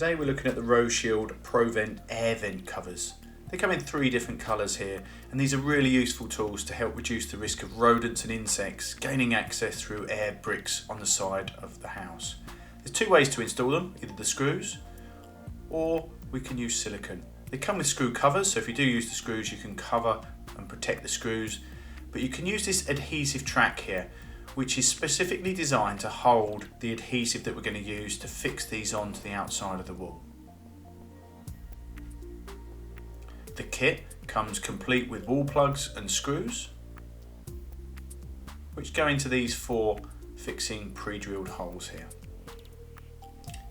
Today we're looking at the Roshield ProVent air vent covers. They come in 3 different colours here, and these are really useful tools to help reduce the risk of rodents and insects gaining access through air bricks on the side of the house. There's 2 ways to install them, either the screws or we can use silicone. They come with screw covers, so if you do use the screws you can cover and protect the screws, but you can use this adhesive track here, which is specifically designed to hold the adhesive that we're going to use to fix these onto the outside of the wall. The kit comes complete with wall plugs and screws, which go into these 4 fixing pre-drilled holes here.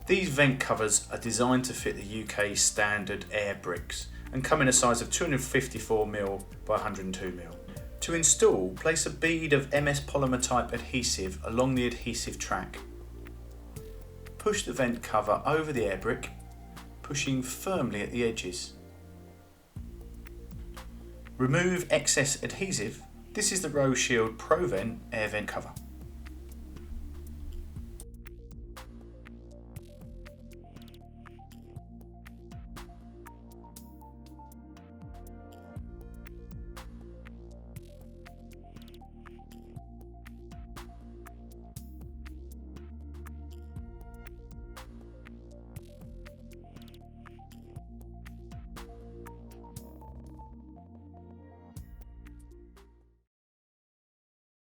These vent covers are designed to fit the UK standard air bricks and come in a size of 254mm by 102mm. To install, place a bead of MS polymer type adhesive along the adhesive track. Push the vent cover over the air brick, pushing firmly at the edges. Remove excess adhesive. This is the Roshield ProVent air vent cover.